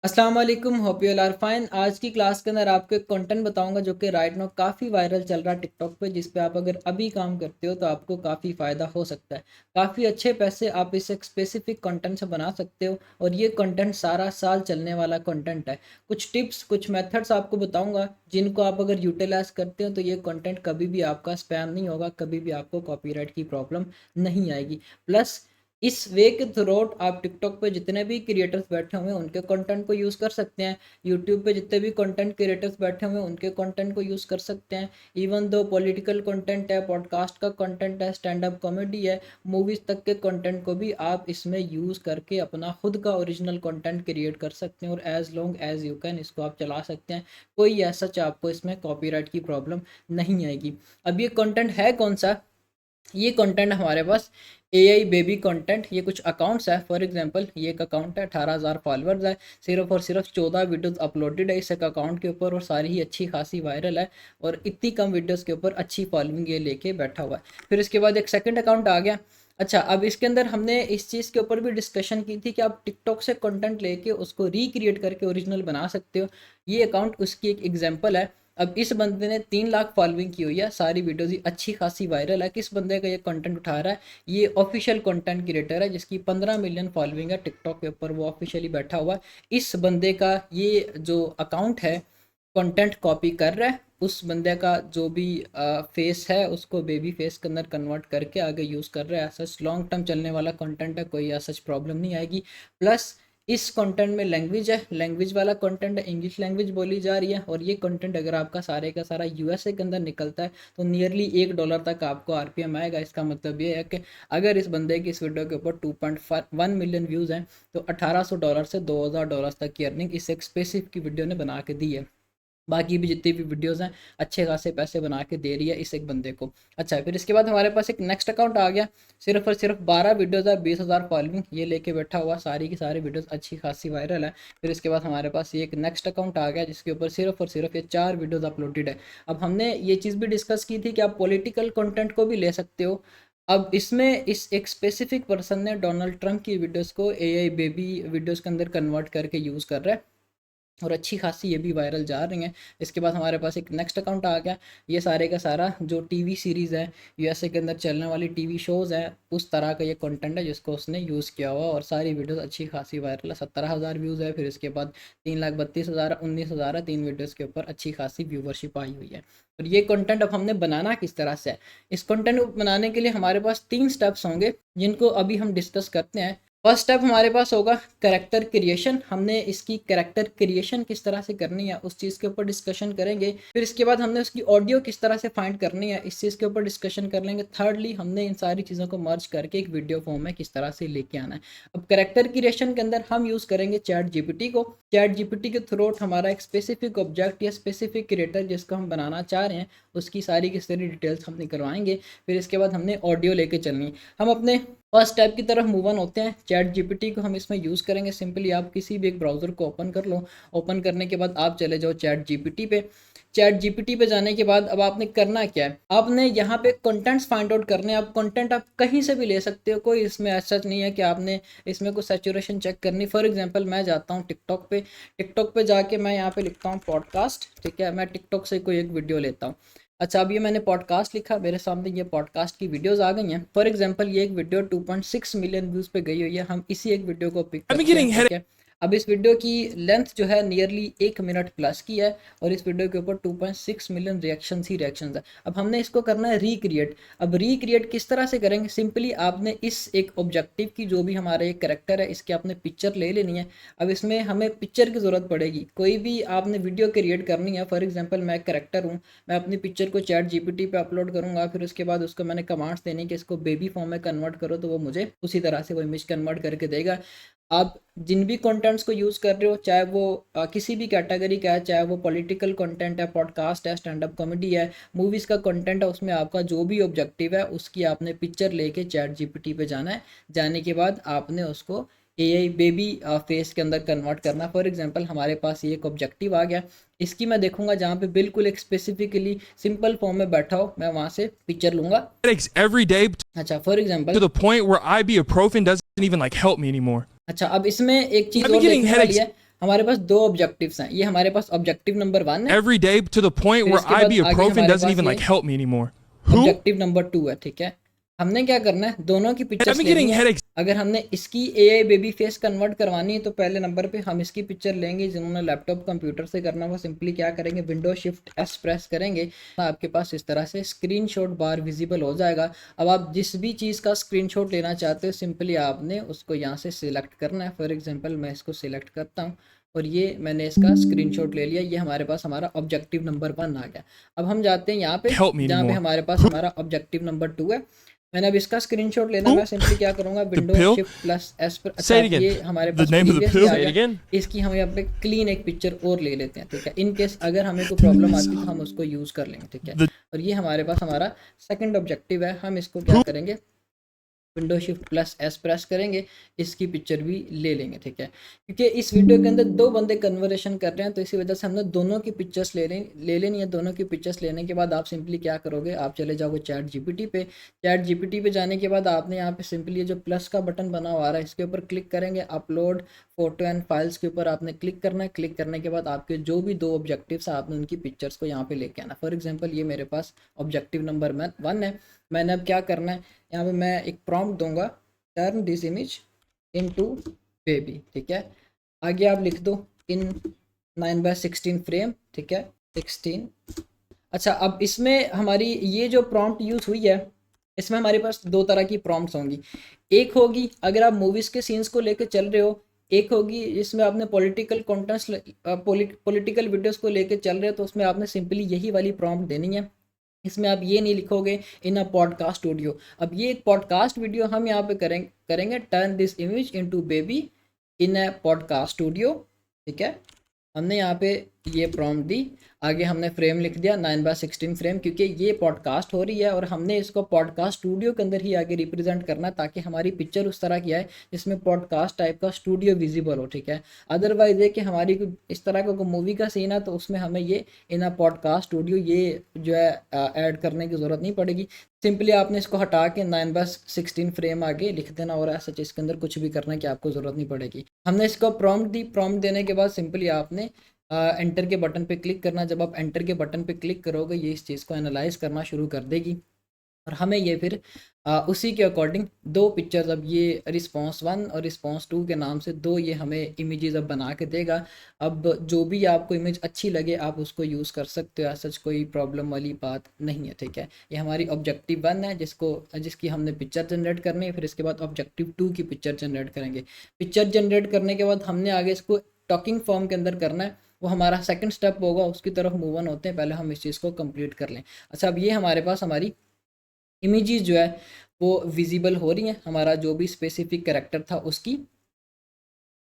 अस्सलाम वालेकुम, hope you all are fine. आज की क्लास के अंदर आपको एक कंटेंट बताऊंगा जो कि राइट नाउ काफ़ी वायरल चल रहा है टिकटॉक पे, जिस पे आप अगर अभी काम करते हो तो आपको काफ़ी फ़ायदा हो सकता है। काफ़ी अच्छे पैसे आप इस एक स्पेसिफिक कंटेंट से बना सकते हो और ये कंटेंट सारा साल चलने वाला कंटेंट है। कुछ टिप्स, कुछ मेथड्स आपको बताऊंगा जिनको आप अगर यूटिलाइज करते हो तो ये कंटेंट कभी भी आपका स्पैम नहीं होगा, कभी भी आपको कॉपीराइट की प्रॉब्लम नहीं आएगी। प्लस इस वे के थ्रूआउट आप टिकटॉक पे जितने भी क्रिएटर्स बैठे हुए हैं उनके कंटेंट को यूज़ कर सकते हैं। यूट्यूब पे जितने भी कंटेंट क्रिएटर्स बैठे हुए हैं उनके कंटेंट को यूज़ कर सकते हैं। इवन दो पॉलिटिकल कंटेंट है, पॉडकास्ट का कंटेंट है, स्टैंड अप कॉमेडी है, मूवीज़ तक के कंटेंट को भी आप इसमें यूज़ करके अपना खुद का ओरिजिनल कंटेंट क्रिएट कर सकते हैं और as long as you can इसको आप चला सकते हैं। कोई ऐसा आपको इसमें कॉपीराइट की प्रॉब्लम नहीं आएगी। अब ये कंटेंट है कौन सा? ये कंटेंट हमारे पास एआई बेबी कंटेंट, ये कुछ अकाउंट्स है। फॉर एग्जांपल ये एक अकाउंट है, 18,000 फॉलोअर्स है, सिर्फ और सिर्फ 14 वीडियोस अपलोडेड है इस एक अकाउंट के ऊपर और सारी ही अच्छी खासी वायरल है और इतनी कम वीडियोस के ऊपर अच्छी फॉलोइंग ये लेके बैठा हुआ है। फिर इसके बाद एक सेकंड अकाउंट आ गया। अच्छा, अब इसके अंदर हमने इस चीज़ के ऊपर भी डिस्कशन की थी कि आप टिकटॉक से कंटेंट लेके उसको रिक्रिएट करके ओरिजिनल बना सकते हो। ये अकाउंट उसकी एक एग्जांपल है। अब इस बंदे ने 3 लाख फॉलोइंग की हुई है, सारी वीडियोज़ ही अच्छी खासी वायरल है। किस बंदे का ये कंटेंट उठा रहा है? ये ऑफिशियल कंटेंट क्रिएटर है जिसकी 15 मिलियन फॉलोइंग है टिकटॉक के ऊपर, वो ऑफिशियली बैठा हुआ है। इस बंदे का ये जो अकाउंट है कंटेंट कॉपी कर रहा है, उस बंदे का जो भी फेस है उसको बेबी फेस के अंदर कन्वर्ट करके आगे यूज़ कर रहा है। सच लॉन्ग टर्म चलने वाला कंटेंट है, कोई सच प्रॉब्लम नहीं आएगी। प्लस इस कंटेंट में लैंग्वेज है, लैंग्वेज वाला कंटेंट है, इंग्लिश लैंग्वेज बोली जा रही है और ये कंटेंट अगर आपका सारे का सारा यूएसए के अंदर निकलता है तो नियरली $1 तक आपको आरपीएम आएगा। इसका मतलब ये है कि अगर इस बंदे की इस वीडियो के ऊपर 2.1 मिलियन व्यूज़ हैं तो $1,800 से $2,000 तक की अर्निंग इस एक स्पेसिफिक की वीडियो ने बना के दी है। बाकी भी जितनी भी वीडियोस हैं अच्छे खासे पैसे बना के दे रही है इस एक बंदे को। अच्छा, फिर इसके बाद हमारे पास एक नेक्स्ट अकाउंट आ गया, सिर्फ और सिर्फ 12 वीडियोस है, 20,000 फॉलोइंग ये लेके बैठा हुआ, सारी की सारी वीडियोस अच्छी खासी वायरल है। फिर इसके बाद हमारे पास ये एक नेक्स्ट अकाउंट आ गया जिसके ऊपर सिर्फ और सिर्फ ये 4 वीडियोस अपलोडेड है। अब हमने ये चीज़ भी डिस्कस की थी कि आप पॉलिटिकल कंटेंट को भी ले सकते हो। अब इसमें इस एक स्पेसिफिक पर्सन ने डोनाल्ड ट्रंप की वीडियोस को एआई बेबी वीडियोस के अंदर कन्वर्ट करके यूज़ कर रहा है और अच्छी खासी ये भी वायरल जा रही हैं। इसके बाद हमारे पास एक नेक्स्ट अकाउंट आ गया, ये सारे का सारा जो टीवी सीरीज़ है, यूएसए के अंदर चलने वाली टीवी शोज़ हैं, उस तरह का ये कंटेंट है जिसको उसने यूज़ किया हुआ और सारी वीडियोस अच्छी खासी वायरल है। 17,000 व्यूज़ है। फिर इसके बाद 3,32,000 19,000 है, 3 वीडियोज़ के ऊपर अच्छी खासी व्यूवरशिप आई हुई है। और ये कंटेंट अब हमने बनाना किस तरह से है? इस कंटेंट को बनाने के लिए हमारे पास 3 स्टेप्स होंगे जिनको अभी हम डिस्कस करते हैं। फर्स्ट स्टेप हमारे पास होगा कैरेक्टर क्रिएशन। हमने इसकी कैरेक्टर क्रिएशन किस तरह से करनी है उस चीज़ के ऊपर डिस्कशन करेंगे। फिर इसके बाद हमने उसकी ऑडियो किस तरह से फाइंड करनी है इस चीज़ के ऊपर डिस्कशन कर लेंगे। थर्डली हमने इन सारी चीज़ों को मर्ज करके एक वीडियो फॉर्म में किस तरह से लेके आना है। अब कैरेक्टर क्रिएशन के अंदर हम यूज़ करेंगे चैट जीपीटी को। चैट जीपीटी के थ्रू हमारा एक स्पेसिफिक ऑब्जेक्ट या स्पेसिफिक क्रिएटर जिसको हम बनाना चाह रहे हैं उसकी सारी की सारी डिटेल्स हम निकलवाएंगे। फिर इसके बाद हमने ऑडियो लेके चलनी है। हम अपने फर्स्ट टैब की तरफ मूव ऑन होते हैं। चैट जीपीटी को हम इसमें यूज़ करेंगे। सिंपली आप किसी भी एक ब्राउज़र को ओपन कर लो। ओपन करने के बाद आप चले जाओ चैट जीपीटी पे। चैट जीपीटी पे जाने के बाद अब आपने करना क्या है, आपने यहाँ पे कंटेंट्स फाइंड आउट करने हैं। आप कंटेंट आप कहीं से भी ले सकते हो, कोई इसमें ऐसा नहीं है कि आपने इसमें कुछ सैचुरेशन चेक करनी। फॉर एग्जांपल मैं जाता हूँ टिकटॉक पे। टिकटॉक पे जाके मैं यहाँ पे लिखता हूँ पॉडकास्ट, ठीक है। मैं टिकटॉक से कोई एक वीडियो लेता हूँ। अच्छा, अब ये मैंने पॉडकास्ट लिखा, मेरे सामने ये पॉडकास्ट की वीडियोस आ गई हैं। फॉर एग्जांपल ये एक वीडियो 2.6 मिलियन व्यूज़ पे गई हुई है। हम इसी एक वीडियो को पिक करते हैं, ठीक है। अब इस वीडियो की लेंथ जो है नियरली 1 मिनट प्लस की है और इस वीडियो के ऊपर 2.6 मिलियन रिएक्शंस ही रिएक्शंस है। अब हमने इसको करना है रिक्रिएट। अब रिक्रिएट किस तरह से करेंगे? सिंपली आपने इस एक ऑब्जेक्टिव की जो भी हमारा एक करेक्टर है इसकी आपने पिक्चर ले लेनी है। अब इसमें हमें पिक्चर की ज़रूरत पड़ेगी। कोई भी आपने वीडियो क्रिएट करनी है, फॉर एग्जाम्पल मैं एक करेक्टर हूँ, मैं अपनी पिक्चर को चैट जीपीटी पे अपलोड करूँगा। फिर उसके बाद उसको मैंने कमांड्स देने कि इसको बेबी फॉर्म में कन्वर्ट करो तो वो मुझे उसी तरह से वो इमेज कन्वर्ट करके देगा। आप जिन भी कंटेंट्स को यूज़ कर रहे हो, चाहे वो किसी भी कैटेगरी का है, चाहे वो पॉलिटिकल कंटेंट है, पॉडकास्ट है, स्टैंड अप कॉमेडी है, मूवीज़ का कंटेंट है, उसमें आपका जो भी ऑब्जेक्टिव है उसकी आपने पिक्चर लेके चैट जीपीटी पे जाना है। जाने के बाद आपने उसको एआई बेबी फेस के अंदर कन्वर्ट करना। फॉर एग्जांपल हमारे पास ये एक ऑब्जेक्टिव आ गया, इसकी मैं देखूंगा जहाँ पे बिल्कुल एक स्पेसिफिकली सिंपल फॉर्म में बैठा हो, मैं वहाँ से पिक्चर लूंगा every day अच्छा, for to example the point where ibuprofen doesn't even like help me anymore. अच्छा, अब इसमें एक चीज़ I've been और getting देखने वाली headaches. है। हमारे पास 2 ऑब्जेक्टिव्स हैं। ये हमारे पास ऑब्जेक्टिव नंबर 1 है, every day to the point फिर where इसके बाद आगे ibuprofen हमारे doesn't पास even ये like help me anymore. Who? Objective number 2 है, ठीक है। हमने क्या करना है, दोनों की I've पिक्चर्स been लेनी getting है। headaches. अगर हमने इसकी एआई बेबी फेस कन्वर्ट करवानी है तो पहले नंबर पे हम इसकी पिक्चर लेंगे। जिन्होंने लैपटॉप कंप्यूटर से करना वो सिंपली क्या करेंगे, विंडो शिफ्ट एस प्रेस करेंगे, आपके पास इस तरह से स्क्रीनशॉट बार विजिबल हो जाएगा। अब आप जिस भी चीज़ का स्क्रीनशॉट लेना चाहते हो सिंपली आपने उसको यहाँ से सिलेक्ट करना है। फॉर एग्जांपल मैं इसको सिलेक्ट करता हूँ और ये मैंने इसका स्क्रीनशॉट ले लिया। ये हमारे पास हमारा ऑब्जेक्टिव नंबर 1 आ गया। अब हम जाते हैं यहाँ पे Help me जहाँ पे anymore. हमारे पास हमारा ऑब्जेक्टिव नंबर 2 है। मैंने अब इसका स्क्रीनशॉट लेना, Who? मैं सिंपली क्या करूँगा, The window pill? Shift plus S पर। अच्छा Say it अब again. ये हमारे The पास name of the previously pill? आ Say it गया। again. इसकी हम यहाँ पे क्लीन एक पिक्चर और ले लेते हैं, ठीक है। इन केस अगर हमें कोई प्रॉब्लम आती तो हम उसको यूज़ कर लेंगे, ठीक है। The और ये हमारे पास हमारा सेकंड ऑब्जेक्टिव है। हम इसको क्या who? करेंगे, window shift plus S press करेंगे, इसकी पिक्चर भी ले लेंगे, ठीक है। क्योंकि इस वीडियो के अंदर 2 बंदे कन्वर्सेशन कर रहे हैं तो इसी वजह से हमने दोनों की पिक्चर्स ले लेनी है। दोनों की पिक्चर्स लेने के बाद आप सिंपली क्या करोगे, आप चले जाओगे चैट जीपीटी पे। चैट जीपीटी पे जाने के बाद आपने यहाँ पे सिंपली ये जो प्लस का बटन बना हुआ आ रहा है इसके ऊपर क्लिक करेंगे। अपलोड फोटो एंड फाइल्स के ऊपर आपने क्लिक करना है। क्लिक करने के बाद आपके जो भी 2 ऑब्जेक्टिव्स हैं आपने उनकी पिक्चर्स को यहाँ पे लेके आना। फॉर एग्जाम्पल ये मेरे पास ऑब्जेक्टिव नंबर 1 है। मैंने अब क्या करना है, यहाँ पे मैं एक प्रॉम्प्ट दूंगा, turn this image into baby, ठीक है। आगे आप लिख दो इन 9:16 फ्रेम, ठीक है, 16। अच्छा अब इसमें हमारी ये जो प्रॉम्प्ट यूज़ हुई है इसमें हमारे पास 2 तरह की प्रॉम्प्ट्स होंगी। एक होगी अगर आप मूवीज़ के सीन्स को लेकर चल रहे हो, एक होगी जिसमें आपने पॉलिटिकल कॉन्टेंट्स पॉलिटिकल वीडियोस को लेकर चल रहे हो तो उसमें आपने सिंपली यही वाली प्रॉम्प्ट देनी है। इसमें आप ये नहीं लिखोगे इन अ पॉडकास्ट ऑडियो। अब ये एक पॉडकास्ट वीडियो हम यहाँ पे करेंगे turn this image into baby in a podcast audio, ठीक है। हमने यहाँ पे ये प्रॉम्प्ट दी। आगे हमने फ्रेम लिख दिया 9:16 फ्रेम, क्योंकि ये पॉडकास्ट हो रही है और हमने इसको पॉडकास्ट स्टूडियो के अंदर ही आगे रिप्रेजेंट करना है ताकि हमारी पिक्चर उस तरह की आए जिसमें पॉडकास्ट टाइप का स्टूडियो विजिबल हो, ठीक है। अदरवाइज ये कि हमारी कोई इस तरह का कोई मूवी का सीन है तो उसमें हमें ये इन अ पॉडकास्ट स्टूडियो ये जो है ऐड करने की ज़रूरत नहीं पड़ेगी। सिंपली आपने इसको हटा के 9:16 फ्रेम आगे लिख देना और ऐसा इसके अंदर कुछ भी करने की आपको ज़रूरत नहीं पड़ेगी। हमने इसको प्रॉम्प्ट दी। प्रॉम्प्ट देने के बाद सिंपली आपने एंटर के बटन पे क्लिक करना। जब आप एंटर के बटन पे क्लिक करोगे ये इस चीज़ को एनालाइज करना शुरू कर देगी और हमें ये फिर उसी के अकॉर्डिंग 2 पिक्चर्स, अब ये रिस्पॉन्स 1 और रिस्पॉन्स 2 के नाम से 2 ये हमें इमेजेस अब बना के देगा। अब जो भी आपको इमेज अच्छी लगे आप उसको यूज़ कर सकते हो, ऐसा कोई प्रॉब्लम वाली बात नहीं है, ठीक है। ये हमारी ऑब्जेक्टिव 1 है जिसकी हमने पिक्चर जनरेट करनी है। फिर इसके बाद ऑब्जेक्टिव 2 की पिक्चर जनरेट करेंगे। पिक्चर जनरेट करने के बाद हमने आगे इसको टॉकिंग फॉर्म के अंदर करना है, वो हमारा सेकंड स्टेप होगा। उसकी तरफ मूव ऑन होते हैं, पहले हम इस चीज़ को कंप्लीट कर लें। अच्छा अब ये हमारे पास हमारी इमेजेस जो है वो विजिबल हो रही हैं, हमारा जो भी स्पेसिफिक कैरेक्टर था उसकी।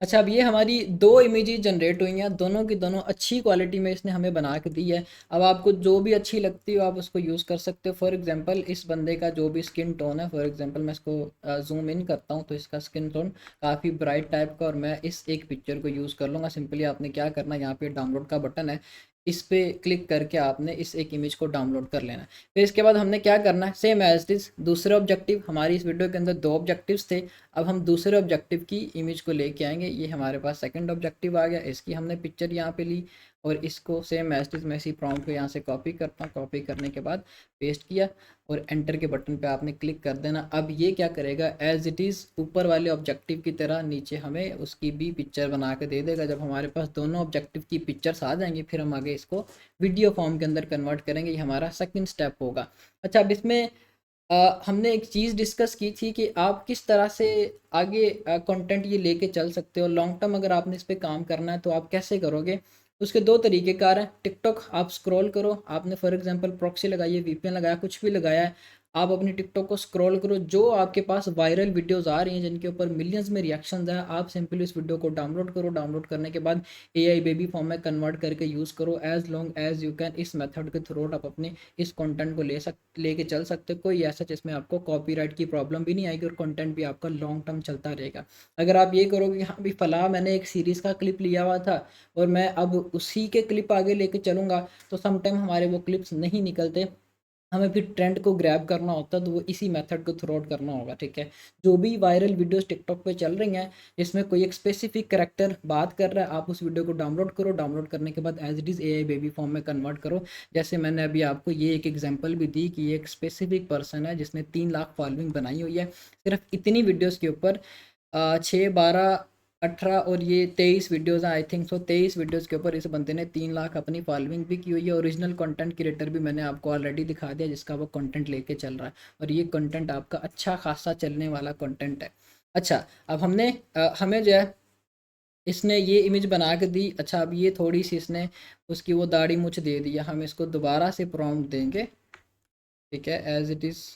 अच्छा अब ये हमारी 2 इमेजेस जनरेट हुई हैं, दोनों की दोनों अच्छी क्वालिटी में इसने हमें बना के दी है। अब आपको जो भी अच्छी लगती हो आप उसको यूज़ कर सकते हो। फॉर एग्जांपल इस बंदे का जो भी स्किन टोन है, फॉर एग्जांपल मैं इसको जूम इन करता हूँ तो इसका स्किन टोन काफ़ी ब्राइट टाइप का और मैं इस एक पिक्चर को यूज़ कर लूँगा। सिंपली आपने क्या करना है, यहाँ पे डाउनलोड का बटन है, इस पे क्लिक करके आपने इस एक इमेज को डाउनलोड कर लेना है। फिर इसके बाद हमने क्या करना है, सेम एज इट इज़ दूसरे ऑब्जेक्टिव, हमारी इस वीडियो के अंदर 2 ऑब्जेक्टिव्स थे। अब हम दूसरे ऑब्जेक्टिव की इमेज को लेके आएंगे। ये हमारे पास सेकंड ऑब्जेक्टिव आ गया, इसकी हमने पिक्चर यहाँ पे ली और इसको सेम एज इट इज़ मैं इसी प्रॉम्प्ट को यहाँ से कॉपी करता हूँ। कॉपी करने के बाद पेस्ट किया और एंटर के बटन पे आपने क्लिक कर देना। अब ये क्या करेगा, एज इट इज़ ऊपर वाले ऑब्जेक्टिव की तरह नीचे हमें उसकी भी पिक्चर बना के दे देगा। जब हमारे पास दोनों ऑब्जेक्टिव की पिक्चर्स आ जाएंगी फिर हम आगे इसको वीडियो फॉर्म के अंदर कन्वर्ट करेंगे। ये हमारा सेकंड स्टेप होगा। अच्छा अब इसमें हमने एक चीज़ डिस्कस की थी कि आप किस तरह से आगे कंटेंट ये लेके चल सकते हो। लॉन्ग टर्म अगर आपने इस पे काम करना है तो आप कैसे करोगे, उसके 2 तरीक़ेकार हैं। टिकटॉक आप स्क्रॉल करो, आपने फॉर एग्जांपल प्रॉक्सी लगाई है, वीपीएन लगाया, कुछ भी लगाया है, आप अपनी टिकटॉक को स्क्रॉल करो। जो आपके पास वायरल वीडियोज़ आ रही हैं जिनके ऊपर मिलियंस में रिएक्शंस हैं, आप सिंपली उस वीडियो को डाउनलोड करो। डाउनलोड करने के बाद एआई बेबी फॉर्म में कन्वर्ट करके यूज़ करो। As long as you can इस मेथड के थ्रू आप अपने इस कंटेंट को लेके चल सकते हो। कोई ऐसा जिसमें आपको कॉपीराइट की प्रॉब्लम भी नहीं आएगी और कंटेंट भी आपका लॉन्ग टर्म चलता रहेगा। अगर आप ये करोगे कि हाँ भी फलां मैंने एक सीरीज़ का क्लिप लिया हुआ था और मैं अब उसी के क्लिप आगे लेके चलूँगा तो समटाइम हमारे वो क्लिप्स नहीं निकलते। हमें फिर ट्रेंड को ग्रैब करना होता है, तो वो इसी मेथड को थ्रू आउट करना होगा, ठीक है। जो भी वायरल वीडियोस टिकटॉक पे चल रही हैं, जिसमें कोई एक स्पेसिफिक करैक्टर बात कर रहा है, आप उस वीडियो को डाउनलोड करो, डाउनलोड करने के बाद as it is AI baby form में कन्वर्ट करो। जैसे मैंने अभी आपको ये एक एग्जांपल भी दी कि ये एक स्पेसिफिक पर्सन है जिसने 3 लाख फॉलोइंग बनाई हुई है सिर्फ इतनी वीडियोज़ के ऊपर। 6, 12, 18 और ये 23 वीडियोज़ हैं, आई थिंक सो 23 वीडियोज़ के ऊपर इस बंदे ने 3 लाख अपनी फॉलोइंग भी की हुई है। ओरिजिनल कंटेंट क्रिएटर भी मैंने आपको ऑलरेडी दिखा दिया जिसका वो कंटेंट लेके चल रहा है, और ये कंटेंट आपका अच्छा खासा चलने वाला कंटेंट है। अच्छा, अब हमें जो है इसने ये इमेज बना के दी। अच्छा, अब ये थोड़ी सी इसने उसकी वो दाढ़ी मूंछ दे दी है, हम इसको दोबारा से प्रॉम्प्ट देंगे, ठीक है। एज इट इज़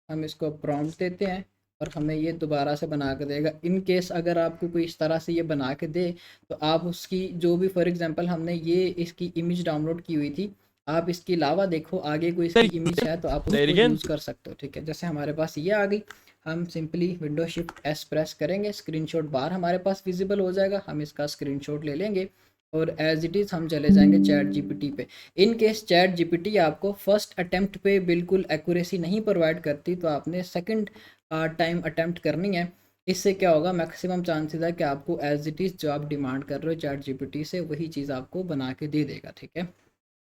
हम इसको प्रॉम्प्ट देते हैं और हमें ये दोबारा से बना के देगा। इन केस अगर आपको कोई इस तरह से ये बना के दे, तो आप उसकी जो भी, फॉर एग्जांपल हमने ये इसकी इमेज डाउनलोड की हुई थी, आप इसके अलावा देखो आगे कोई इसकी इमेज है तो आप Say it उसको again. यूज़ कर सकते हो, ठीक है। जैसे हमारे पास ये आ गई, हम simply window shift S press करेंगे, स्क्रीनशॉट बार हमारे पास विजिबल हो जाएगा, हम इसका स्क्रीनशॉट ले लेंगे और एज इट इज़ हम चले जाएंगे चैट जीपीटी पे। इन केस चैट जीपीटी आपको फर्स्ट अटेम्प्ट पे बिल्कुल एक्यूरेसी नहीं प्रोवाइड करती, तो आपने सेकंड टाइम अटेम्प्ट करनी है। इससे क्या होगा, मैक्सिमम चांसेस है कि आपको एज इट इज़ जो आप डिमांड कर रहे हो चैट जीपीटी से, वही चीज़ आपको बना के दे देगा, ठीक है।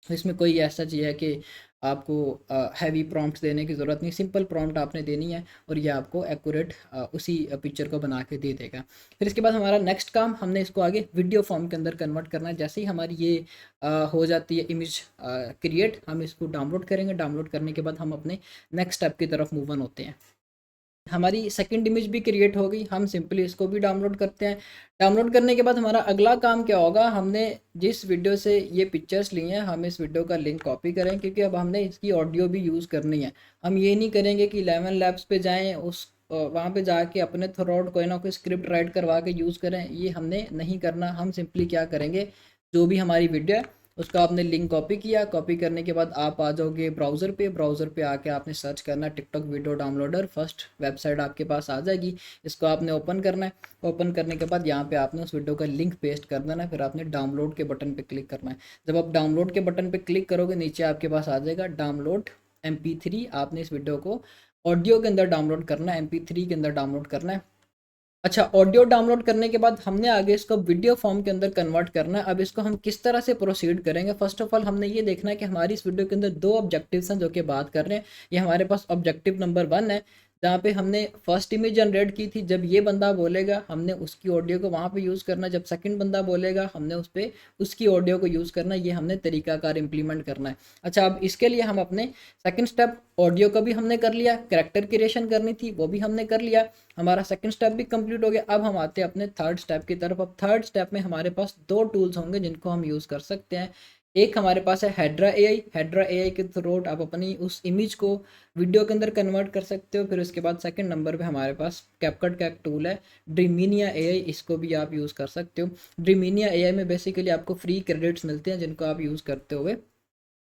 इसमें कोई ऐसा चीज़ है कि आपको हैवी प्रॉम्प्ट्स देने की ज़रूरत नहीं, सिंपल प्रॉम्प्ट आपने देनी है और ये आपको एक्यूरेट उसी पिक्चर को बना के दे देगा। फिर इसके बाद हमारा नेक्स्ट काम, हमने इसको आगे वीडियो फॉर्म के अंदर कन्वर्ट करना है। जैसे ही हमारी ये हो जाती है इमेज क्रिएट, हम इसको डाउनलोड करेंगे। डाउनलोड करने के बाद हम अपने नेक्स्ट स्टेप की तरफ मूव ऑन होते हैं। हमारी सेकंड इमेज भी क्रिएट हो गई, हम सिंपली इसको भी डाउनलोड करते हैं। डाउनलोड करने के बाद हमारा अगला काम क्या होगा, हमने जिस वीडियो से ये पिक्चर्स ली हैं, हम इस वीडियो का लिंक कॉपी करें, क्योंकि अब हमने इसकी ऑडियो भी यूज़ करनी है। हम ये नहीं करेंगे कि 11 लैब्स पे जाएं, उस वहाँ पे जाके अपने थ्रू आउट कोई ना कोई स्क्रिप्ट राइट करवा के यूज़ करें, ये हमने नहीं करना। हम सिंपली क्या करेंगे, जो भी हमारी वीडियो है उसका आपने लिंक कॉपी किया, कॉपी करने के बाद आप आ जाओगे ब्राउज़र पे आके आपने सर्च करना है TikTok video downloader, first website आपके पास आ जाएगी। इसको आपने ओपन करना है, ओपन करने के बाद यहाँ पे आपने उस वीडियो का लिंक पेस्ट कर देना है, फिर आपने डाउनलोड के बटन पे क्लिक करना है। जब आप डाउनलोड के बटन पे क्लिक करोगे, नीचे आपके पास आ जाएगा डाउनलोड MP3। आपने इस वीडियो को ऑडियो के अंदर डाउनलोड करना है, MP3 के अंदर डाउनलोड करना है। अच्छा, ऑडियो डाउनलोड करने के बाद हमने आगे इसको वीडियो फॉर्म के अंदर कन्वर्ट करना है। अब इसको हम किस तरह से प्रोसीड करेंगे, फर्स्ट ऑफ ऑल हमने ये देखना है कि हमारी इस वीडियो के अंदर 2 ऑब्जेक्टिव्स हैं जो कि बात कर रहे हैं। ये हमारे पास ऑब्जेक्टिव नंबर 1 है, जहाँ पे हमने फर्स्ट इमेज जनरेट की थी। जब ये बंदा बोलेगा हमने उसकी ऑडियो को वहाँ पे यूज़ करना है, जब सेकंड बंदा बोलेगा हमने उस पर उसकी ऑडियो को यूज़ करना है। ये हमने तरीकाकार इम्प्लीमेंट करना है। अच्छा, अब इसके लिए हम अपने सेकंड स्टेप, ऑडियो का भी हमने कर लिया, कैरेक्टर क्रिएशन करनी थी वो भी हमने कर लिया, हमारा सेकंड स्टेप भी कंप्लीट हो गया। अब हम आते हैं अपने थर्ड स्टेप की तरफ। अब थर्ड स्टेप में हमारे पास 2 टूल्स होंगे जिनको हम यूज़ कर सकते हैं। एक हमारे पास है हेड्रा एआई। हेड्रा एआई के थ्रू आप अपनी उस इमेज को वीडियो के अंदर कन्वर्ट कर सकते हो। फिर उसके बाद सेकंड नंबर पे हमारे पास कैपकट का एक टूल है ड्रीमिनिया एआई, इसको भी आप यूज़ कर सकते हो। ड्रीमिनिया एआई में बेसिकली आपको फ्री क्रेडिट्स मिलते हैं जिनको आप यूज़ करते हुए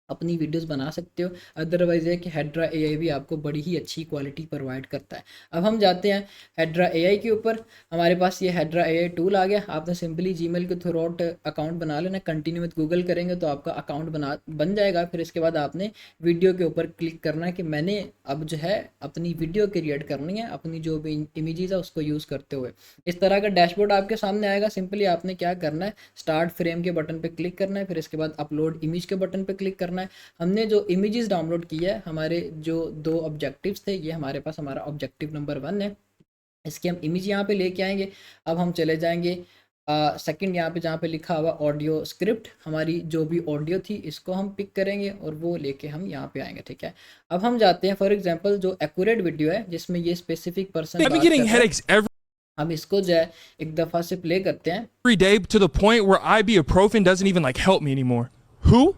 अपनी वीडियोस बना सकते हो। अदरवाइज़ है कि हेड्रा एआई भी आपको बड़ी ही अच्छी क्वालिटी प्रोवाइड करता है। अब हम जाते हैं हेड्रा एआई के ऊपर। हमारे पास ये हेड्रा एआई टूल आ गया। आपने सिंपली जीमेल के थ्रू आउट अकाउंट बना लेना, कंटिन्यू विद गूगल करेंगे तो आपका अकाउंट बन जाएगा। फिर इसके बाद आपने वीडियो के ऊपर क्लिक करना है कि मैंने अब जो है अपनी वीडियो क्रिएट करनी है, अपनी जो भी इमेजेस है उसको यूज़ करते हुए। इस तरह का डैशबोर्ड आपके सामने आएगा। सिंपली आपने क्या करना है, स्टार्ट फ्रेम के बटन पर क्लिक करना है, फिर इसके बाद अपलोड इमेज के बटन पर क्लिक करना है। हमने जो इमेजेस डाउनलोड की है, हमारे जो 2 ऑब्जेक्टिव्स थे, ये हमारे पास हमारा ऑब्जेक्टिव नंबर 1 है। इसकी हम इमेज यहाँ पे लेके आएंगे। अब हम चले जाएंगे सेकंड यहाँ पे जहाँ पे लिखा हुआ ऑडियो स्क्रिप्ट, हमारी जो भी ऑडियो थी इसको हम पिक करेंगे और वो लेके हम यहाँ पे आएंगे, ठीक है। अब हम जाते हैं फॉर एग्जांपल जो एक्यूरेट वीडियो है जिसमें ये स्पेसिफिक पर्सन I've been बात getting कर रहा है, headaches हम इसको जो है एक दफ़ा से प्ले करते हैं। every day to the point where ibuprofen doesn't even like help me anymore. Who?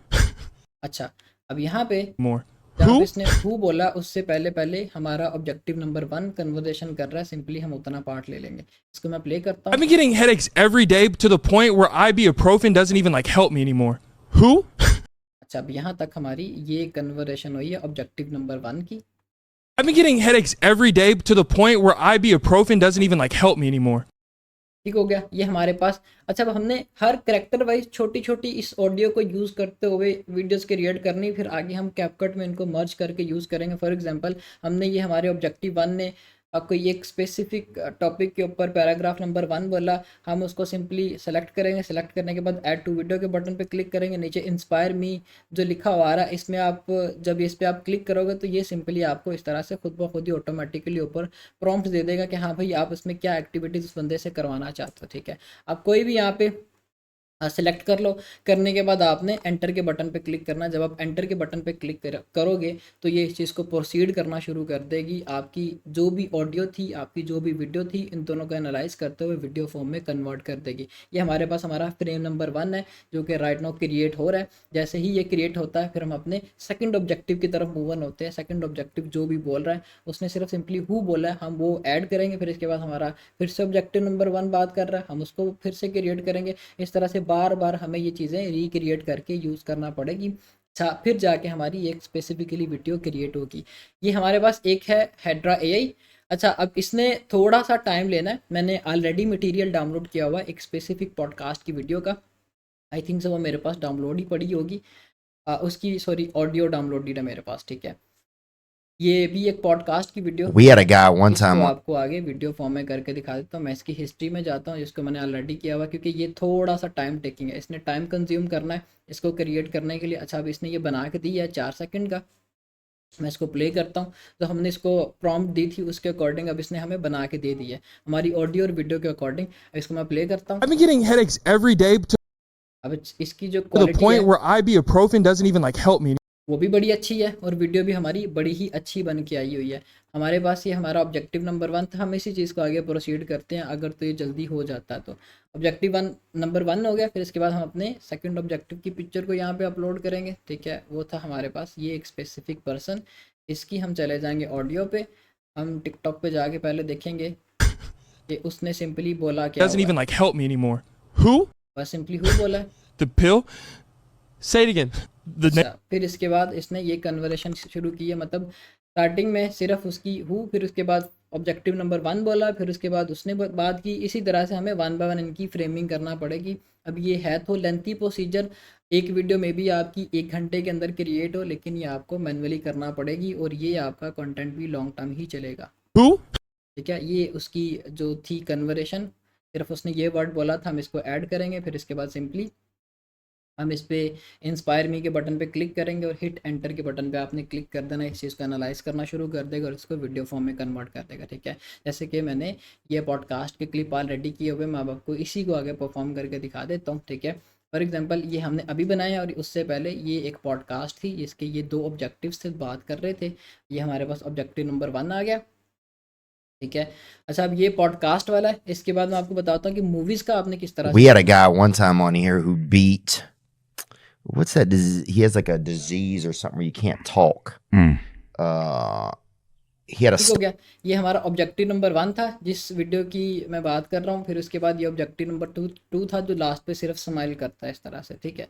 अच्छा, अब यहाँ पे More. जहाँ पे Who? इसने हु बोला उससे पहले हमारा ऑब्जेक्टिव नंबर 1 कन्वर्सेशन कर रहा है, सिंपली हम उतना पार्ट ले लेंगे। इसको मैं प्ले करता I've हूँ। been getting headaches every day to the point where ibuprofen doesn't even like help me anymore. Who? अच्छा, अब यहाँ तक हमारी ये कन्वर्सेशन हुई है ऑब्जेक्टिव नंबर 1 की। I've been getting headaches every day to the point where ibuprofen doesn't even like help me anymore. ठीक हो गया ये हमारे पास। अच्छा, अब हमने हर करेक्टर वाइज छोटी छोटी इस ऑडियो को यूज़ करते हुए वीडियोस क्रिएट करनी, फिर आगे हम कैपकट में इनको मर्ज करके यूज़ करेंगे। फॉर एग्जांपल हमने ये हमारे ऑब्जेक्टिव वन ने कोई एक स्पेसिफिक टॉपिक के ऊपर पैराग्राफ नंबर वन बोला, हम उसको सिंपली सेलेक्ट करेंगे। सेलेक्ट करने के बाद ऐड टू वीडियो के बटन पे क्लिक करेंगे। नीचे इंस्पायर मी जो लिखा हुआ आ रहा है, इसमें आप जब इस पर आप क्लिक करोगे तो ये सिंपली आपको इस तरह से खुद ब खुद ही ऑटोमेटिकली ऊपर प्रॉम्प्ट दे देगा कि हाँ भाई आप इसमें क्या एक्टिविटीज़ उस बंदे से करवाना चाहते हो। ठीक है, आप कोई भी यहाँ पे सेलेक्ट कर लो। करने के बाद आपने एंटर के बटन पे क्लिक करना। जब आप एंटर के बटन पे क्लिक करोगे तो ये इस चीज़ को प्रोसीड करना शुरू कर देगी। आपकी जो भी ऑडियो थी, आपकी जो भी वीडियो थी, इन दोनों को एनालाइज करते हुए वीडियो फॉर्म में कन्वर्ट कर देगी। ये हमारे पास हमारा फ्रेम नंबर वन है जो कि राइट नाउ क्रिएट हो रहा है। जैसे ही ये क्रिएट होता है फिर हम अपने सेकंड ऑब्जेक्टिव की तरफ मूव ऑन होते हैं। सेकंड ऑब्जेक्टिव जो भी बोल रहा है, उसने सिर्फ सिंपली हु बोला है, हम वो ऐड करेंगे। फिर इसके बाद हमारा फिर से ऑब्जेक्टिव नंबर वन बात कर रहा है, हम उसको फिर से क्रिएट करेंगे। इस तरह से बार बार हमें ये चीज़ें रिक्रिएट करके यूज़ करना पड़ेगी। अच्छा, फिर जाके हमारी एक स्पेसिफिकली वीडियो क्रिएट होगी। ये हमारे पास एक है हेड्रा एआई। अच्छा, अब इसने थोड़ा सा टाइम लेना है। मैंने ऑलरेडी मटेरियल डाउनलोड किया हुआ है एक स्पेसिफिक पॉडकास्ट की वीडियो का। आई थिंक से वो मेरे पास डाउनलोड ही पड़ी होगी। उसकी सॉरी ऑडियो डाउनलोडेड है मेरे पास। ठीक है, ये भी एक पॉडकास्ट की video. We had a guy one इसको time. आपको आगे वीडियो फॉर्म में करके दिखा देता हूँ। मैं इसकी हिस्ट्री में जाता हूँ जिसको मैंने ऑलरेडी किया हुआ, क्योंकि ये थोड़ा सा टाइम टेकिंग है, इसने टाइम कंज्यूम करना है इसको क्रिएट करने के लिए। अच्छा, अब इसने ये बना के दिया है 4 सेकंड का। मैं इसको प्ले करता हूँ। तो हमने इसको प्रॉम्प्ट दी थी उसके अकॉर्डिंग अब इसने हमें बना के दे दी है हमारी ऑडियो और वीडियो के अकॉर्डिंग। इसको मैं प्ले करता हूँ। I've been getting headaches every day to अब इसकी जो the क्वालिटी point है where ibuprofen doesn't even like help me. वो भी बड़ी अच्छी है और वीडियो भी हमारी बड़ी ही अच्छी बन के आई हुई है। हमारे पास ये हमारा ऑब्जेक्टिव नंबर वन था। हम इसी चीज़ को आगे प्रोसीड करते हैं अगर तो ये जल्दी हो जाता है तो। ऑब्जेक्टिव वन नंबर वन हो गया। फिर इसके बाद हम अपने सेकंड ऑब्जेक्टिव की पिक्चर को यहाँ पे अपलोड करेंगे। ठीक है, वो था हमारे पास ये एक स्पेसिफिक पर्सन। इसकी हम चले जाएंगे ऑडियो पे। हम टिकटॉक पे जाके पहले देखेंगे कि उसने सिंपली बोला क्या Doesn't हुआ even है। like help me anymore. Who? बस सिंपली हु बोला है। The pill? Say it again. The अच्छा, फिर इसके बाद इसने ये कन्वर्सेशन शुरू की है। मतलब स्टार्टिंग में सिर्फ उसकी हु, फिर उसके बाद ऑब्जेक्टिव नंबर वन बोला, फिर उसके बाद उसने बात की। इसी तरह से हमें वन बाय वन इनकी फ्रेमिंग करना पड़ेगी। अब ये है तो लेंथी प्रोसीजर। एक वीडियो में भी आपकी 1 घंटे के अंदर क्रिएट हो, लेकिन ये आपको मैनुअली करना पड़ेगी और ये आपका कंटेंट भी लॉन्ग टर्म ही चलेगा। who? ठीक है, ये उसकी जो थी कन्वर्सेशन, सिर्फ उसने ये वर्ड बोला था। हम इसको ऐड करेंगे। फिर इसके बाद सिंपली हम इस पे इंस्पायर मी के बटन पे क्लिक करेंगे और हिट एंटर के बटन पे आपने क्लिक कर देना। इस चीज़ को एनालाइज करना शुरू कर देगा और इसको वीडियो फॉर्म में कन्वर्ट कर देगा। ठीक है, जैसे कि मैंने ये पॉडकास्ट के क्लिप ऑलरेडी किए हुए, मैं आपको इसी को आगे परफॉर्म करके दिखा देता हूँ। ठीक है, फॉर एग्जांपल ये हमने अभी बनाया और उससे पहले ये एक पॉडकास्ट थी जिसके ये 2 ऑब्जेक्टिव्स थे, बात कर रहे थे। ये हमारे पास ऑब्जेक्टिव नंबर वन आ गया। ठीक है, अच्छा अब ये पॉडकास्ट वाला है। इसके बाद मैं आपको बताता हूँ कि मूवीज़ का आपने किस तरह We से had a guy one time on here who beat, what's that disease? He has like a disease or something where you can't talk. He had a ठीक हो गया। ये हमारा ऑब्जेक्टिव नंबर वन था जिस वीडियो की मैं बात कर रहा हूँ। फिर उसके बाद ये ऑब्जेक्टिव नंबर टू था जो लास्ट पे सिर्फ स्माइल करता है इस तरह से। ठीक है,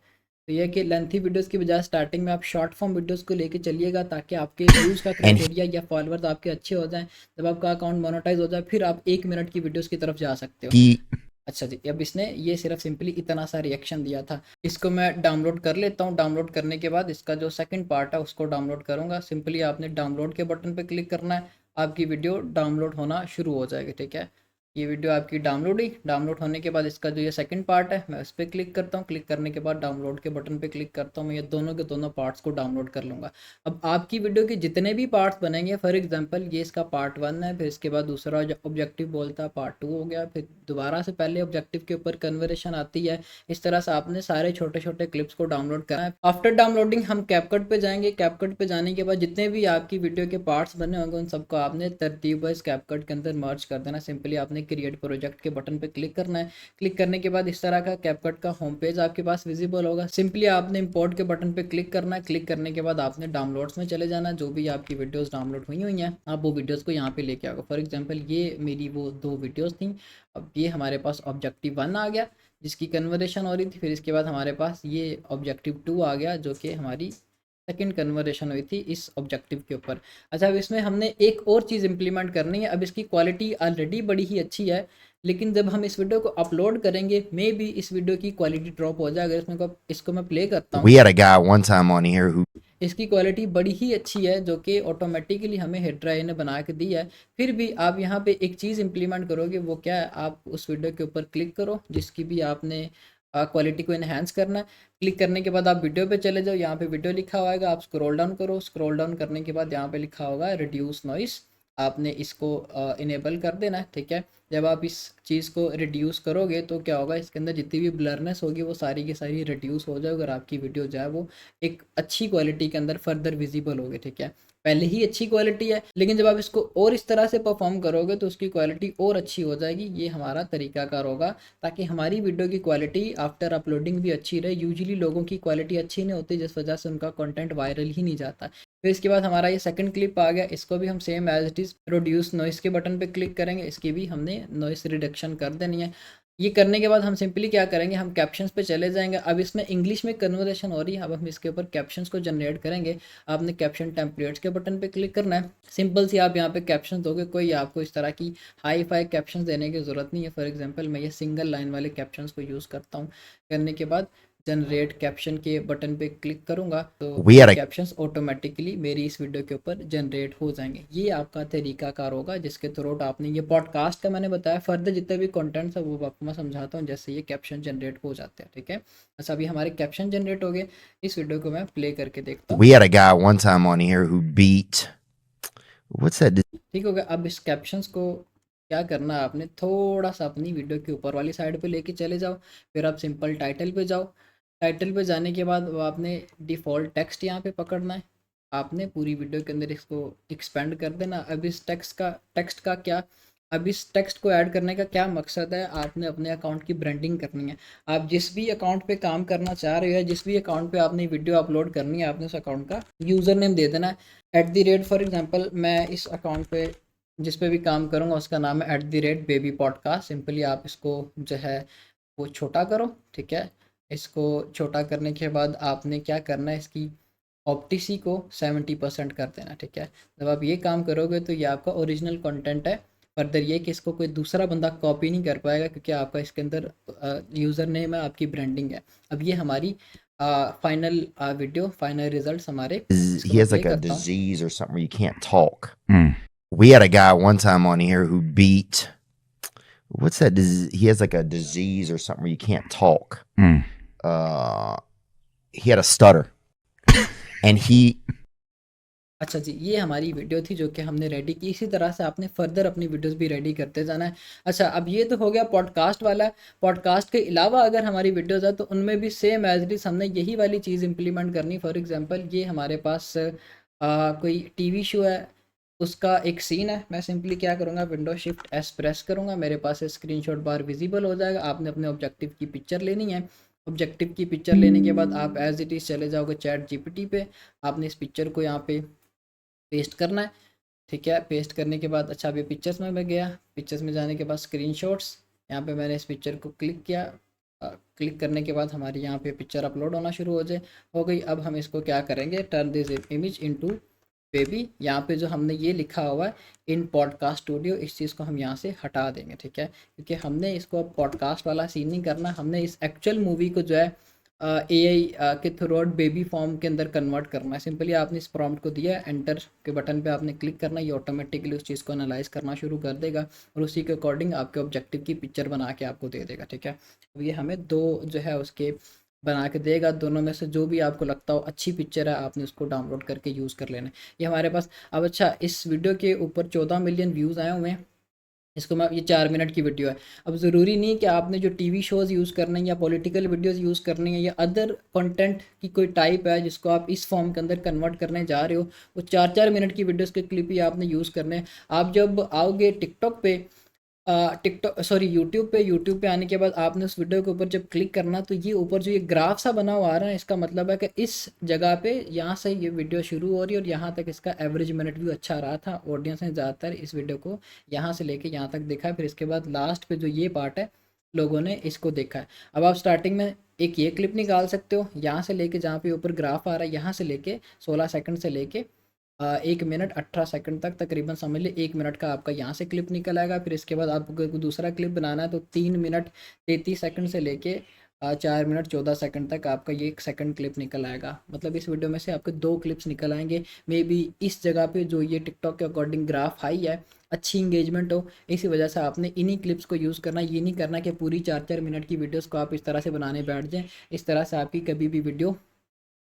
तो ये कि लेंथी वीडियोस की बजाय स्टार्टिंग में आप शॉर्ट फॉर्म वीडियोस को लेके चलिएगा ताकि आपके व्यूज़ का क्राइटेरिया या फॉलोअर्स आपके अच्छे हो जाएं। जब आपका अकाउंट मोनेटाइज हो जाए फिर आप 1 मिनट की वीडियोस की तरफ जा सकते हो। he अच्छा जी, अब इसने ये सिर्फ सिंपली इतना सा रिएक्शन दिया था। इसको मैं डाउनलोड कर लेता हूँ। डाउनलोड करने के बाद इसका जो सेकंड पार्ट है उसको डाउनलोड करूँगा। सिंपली आपने डाउनलोड के बटन पे क्लिक करना है, आपकी वीडियो डाउनलोड होना शुरू हो जाएगी। ठीक है, ये वीडियो आपकी डाउनलोड होने के बाद इसका जो ये सेकंड पार्ट है मैं उस पर क्लिक करता हूँ। क्लिक करने के बाद डाउनलोड के बटन पे क्लिक करता हूँ। मैं ये दोनों के दोनों पार्ट्स को डाउनलोड कर लूँगा। अब आपकी वीडियो के जितने भी पार्ट्स बनेंगे, फॉर एग्जांपल ये इसका पार्ट वन है, फिर इसके बाद दूसरा ऑब्जेक्टिव बोलता है पार्ट टू हो गया, फिर दोबारा से पहले ऑब्जेक्टिव के ऊपर कन्वर्सेशन आती है। इस तरह से आपने सारे छोटे छोटे क्लिप्स को डाउनलोड करना है। आफ्टर डाउनलोडिंग हम कैपकट पे जाएंगे। कैपकट पे जाने के बाद जितने भी आपकी वीडियो के पार्ट्स बने होंगे उन सबको आपने तरतीब वाइज कैपकट के अंदर मर्ज कर देना। सिंपली आपने क्रिएट प्रोजेक्ट के बटन पे क्लिक करना है। क्लिक करने के बाद इस तरह का कैपकट का होम पेज आपके पास विजिबल होगा। सिंपली आपने इंपोर्ट के बटन पे क्लिक करना है। क्लिक करने के बाद आपने डाउनलोड्स में चले जाना। जो भी आपकी वीडियोस डाउनलोड हुई हैं आप वो वीडियोस को यहाँ पे लेके आओगे। फॉर एग्जांपल ये मेरी वो 2 वीडियोस थी। अब ये हमारे पास ऑब्जेक्टिव वन आ गया जिसकी कन्वर्सेशन हो रही थी। फिर इसके बाद हमारे पास ये ऑब्जेक्टिव टू आ गया जो कि हमारी सेकंड कन्वर्सेशन हुई थी इस ऑब्जेक्टिव के ऊपर। अच्छा, अब इसमें हमने एक और चीज़ इम्प्लीमेंट करनी है। अब इसकी क्वालिटी ऑलरेडी बड़ी ही अच्छी है, लेकिन जब हम इस वीडियो को अपलोड करेंगे मे बी इस वीडियो की क्वालिटी ड्रॉप हो जाए। अगर इसको मैं प्ले करता हूँ, We had a guy one time on here who इसकी क्वालिटी बड़ी ही अच्छी है जो कि ऑटोमेटिकली हमें हेड ड्राइव ने बना के दी है। फिर भी आप यहाँ पे एक चीज़ इम्प्लीमेंट करोगे, वो क्या है, आप उस वीडियो के ऊपर क्लिक करो जिसकी भी आपने क्वालिटी को इन्हेंस करना है। क्लिक करने के बाद आप वीडियो पे चले जाओ, यहाँ पे वीडियो लिखा हुआ आएगा, आप स्क्रॉल डाउन करो। स्क्रॉल डाउन करने के बाद यहाँ पे लिखा होगा रिड्यूस नॉइस, आपने इसको इनेबल कर देना है। ठीक है, जब आप इस चीज़ को रिड्यूस करोगे तो क्या होगा, इसके अंदर जितनी भी ब्लरनेस होगी वो सारी की सारी रिड्यूस हो जाएगी और आपकी वीडियो जो है वो एक अच्छी क्वालिटी के अंदर फर्दर विजिबल होगी। ठीक है, पहले ही अच्छी क्वालिटी है, लेकिन जब आप इसको और इस तरह से परफॉर्म करोगे तो उसकी क्वालिटी और अच्छी हो जाएगी। ये हमारा तरीकाकार होगा ताकि हमारी वीडियो की क्वालिटी आफ्टर अपलोडिंग भी अच्छी रहे। यूजुअली लोगों की क्वालिटी अच्छी नहीं होती, जिस वजह से उनका कंटेंट वायरल ही नहीं जाता। फिर इसके बाद हमारा ये सेकंड क्लिप आ गया, इसको भी हम same as it is reduce noise के बटन पे क्लिक करेंगे। इसकी भी हमने नॉइस रिडक्शन कर देनी है। ये करने के बाद हम सिंपली क्या करेंगे, हम कैप्शंस पे चले जाएंगे। अब इसमें इंग्लिश में कन्वर्सेशन हो रही है, अब हम इसके ऊपर कैप्शंस को जनरेट करेंगे। आपने कैप्शन टेम्पलेट्स के बटन पे क्लिक करना है। सिंपल सी आप यहाँ पे कैप्शन दोगे, कोई आपको इस तरह की हाई फाई कैप्शंस देने की ज़रूरत नहीं है। फॉर एग्जांपल मैं ये सिंगल लाइन वाले कैप्शंस को यूज़ करता हूँ। करने के बाद जनरेट कैप्शन के बटन पे क्लिक करूँगा तो We had a captions automatically मेरी इस वीडियो के ऊपर जनरेट हो जाएंगे। ये आपका तरीकाकार होगा जिसके थ्रू आपने, ये पॉडकास्ट का मैंने बताया, फर्दर जितने भी कंटेंट्स है वो आपको मैं समझाता हूँ जैसे ये कैप्शन जनरेट हो जाते हैं। ठीक है, अच्छा अभी हमारे कैप्शन जनरेट हो गए। इस वीडियो को मैं प्ले करके देखता हूँ। we had a guy one time on here who beat what's that? ठीक हो गया। अब इस कैप्शंस को क्या करना है, आपने थोड़ा सा अपनी वीडियो के ऊपर वाली साइड पे लेके चले जाओ। फिर आप सिंपल टाइटल पे जाओ। टाइटल पे जाने के बाद वो आपने डिफ़ॉल्ट टेक्स्ट यहाँ पे पकड़ना है। आपने पूरी वीडियो के अंदर इसको एक्सपेंड कर देना। अब इस टेक्स्ट का क्या, अब इस टेक्स्ट को ऐड करने का क्या मकसद है, आपने अपने अकाउंट की ब्रांडिंग करनी है। आप जिस भी अकाउंट पे काम करना चाह रहे हो, जिस भी अकाउंट पे आपने वीडियो अपलोड करनी है, आपने उस अकाउंट का यूज़र नेम दे देना है। फॉर एग्जांपल मैं इस अकाउंट पे जिस पे भी काम करूँगा उसका नाम है @baby podcast। सिंपली आप इसको जो है वो छोटा करो। ठीक है, इसको छोटा करने के बाद आपने क्या करना है, इसकी ऑप्टिसी को 70% कर देना। ठीक है, जब आप ये काम करोगे तो ये आपका ओरिजिनल कंटेंट है। फर्दर ये कि इसको कोई दूसरा बंदा कॉपी नहीं कर पाएगा क्योंकि आपका इसके अंदर यूज़र नेम है, आपकी ब्रांडिंग है। अब ये हमारी फाइनल वीडियो, फाइनल रिजल्ट्स हमारे। इसको He मैं has प्ले like a करता हूँ। disease or something where you can't talk. We had a guy one time on here who beat what's that? He has like a disease or something where you can't talk. He had a stutter, and he अच्छा जी, ये हमारी video थी जो कि हमने ready की। इसी तरह से आपने फर्दर अपनी वीडियोस भी रेडी करते जाना है। अच्छा, अब ये तो हो गया पॉडकास्ट वाला। पॉडकास्ट के अलावा अगर हमारी वीडियोस है तो उनमें भी सेम एज इट इज़ हमने यही वाली चीज़ इंप्लीमेंट करनी। फॉर एग्जांपल ये हमारे पास कोई टीवी शो है, उसका एक सीन है। मैं सिंपली क्या करूँगा, विंडो शिफ्ट एस प्रेस करूँगा, मेरे पास स्क्रीनशॉट बार विजिबल हो जाएगा। आपने अपने ऑब्जेक्टिव की पिक्चर लेनी है। ऑब्जेक्टिव की पिक्चर लेने के बाद आप एज इट इज़ चले जाओगे चैट जीपीटी पे। आपने इस पिक्चर को यहाँ पे पेस्ट करना है। ठीक है, पेस्ट करने के बाद अच्छा अभी पिक्चर्स में मैं गया। पिक्चर्स में जाने के बाद स्क्रीनशॉट्स, यहाँ पे मैंने इस पिक्चर को क्लिक किया। क्लिक करने के बाद हमारी यहाँ पे पिक्चर अपलोड होना शुरू हो गई। अब हम इसको क्या करेंगे, turn this image into baby. यहाँ पे जो हमने ये लिखा हुआ है इन पॉडकास्ट स्टूडियो, इस चीज़ को हम यहाँ से हटा देंगे। ठीक है, क्योंकि हमने इसको अब पॉडकास्ट वाला सीन नहीं करना, हमने इस एक्चुअल मूवी को जो है एआई के थ्रू आउट बेबी फॉर्म के अंदर कन्वर्ट करना है। सिंपली आपने इस प्रॉम्प्ट को दिया है, एंटर के बटन पे आपने क्लिक करना है। ये ऑटोमेटिकली उस चीज़ को एनालाइज करना शुरू कर देगा और उसी के अकॉर्डिंग आपके ऑब्जेक्टिव की पिक्चर बना के आपको दे देगा। ठीक है, अब ये हमें दो जो है उसके बना के देगा। दोनों में से जो भी आपको लगता हो अच्छी पिक्चर है, आपने उसको डाउनलोड करके यूज़ कर लेना है। ये हमारे पास। अब अच्छा, इस वीडियो के ऊपर 14 मिलियन व्यूज़ आए हुए हैं। इसको मैं, ये 4 मिनट की वीडियो है। अब ज़रूरी नहीं कि आपने जो टीवी शोज़ यूज़ करने हैं या पॉलिटिकल वीडियोज़ यूज़ करनी है या अदर कंटेंट की कोई टाइप है जिसको आप इस फॉर्म के अंदर कन्वर्ट करने जा रहे हो, वो 4-4 मिनट की वीडियोज़ के क्लिप ही आपने यूज़ करने हैं। आप जब आओगे टिकटॉक पे, यूट्यूब पे आने के बाद आपने उस वीडियो के ऊपर जब क्लिक करना तो ये ऊपर जो ये ग्राफ सा बना हुआ आ रहा है, इसका मतलब है कि इस जगह पे यहाँ से ये वीडियो शुरू हो रही है और यहाँ तक इसका एवरेज मिनट व्यू अच्छा रहा था। ऑडियंस ने ज़्यादातर इस वीडियो को यहाँ से लेके यहाँ तक देखा है। फिर इसके बाद लास्ट पे जो ये पार्ट है, लोगों ने इसको देखा है। अब आप स्टार्टिंग में एक ये क्लिप निकाल सकते हो, यहाँ से लेके जहाँ पे ऊपर ग्राफ आ रहा है, यहाँ से लेके 16 सेकंड से लेके 1 मिनट 18 सेकंड तक, तकरीबन समझ ले 1 मिनट का आपका यहाँ से क्लिप निकल आएगा। फिर इसके बाद आपको कोई दूसरा क्लिप बनाना है तो 3 मिनट 33 सेकंड से लेके 4 मिनट 14 सेकंड तक आपका ये एक सेकंड क्लिप निकल आएगा। मतलब इस वीडियो में से आपके 2 क्लिप्स निकल आएंगे। मे बी इस जगह पे जो ये टिकटॉक के अकॉर्डिंग ग्राफ हाई है, अच्छी इंगेजमेंट हो, इसी वजह से आपने इन्हीं क्लिप्स को यूज़ करना। ये नहीं करना कि पूरी 4-4 मिनट की वीडियोस को आप इस तरह से बनाने बैठ जाएं। इस तरह से आपकी कभी भी वीडियो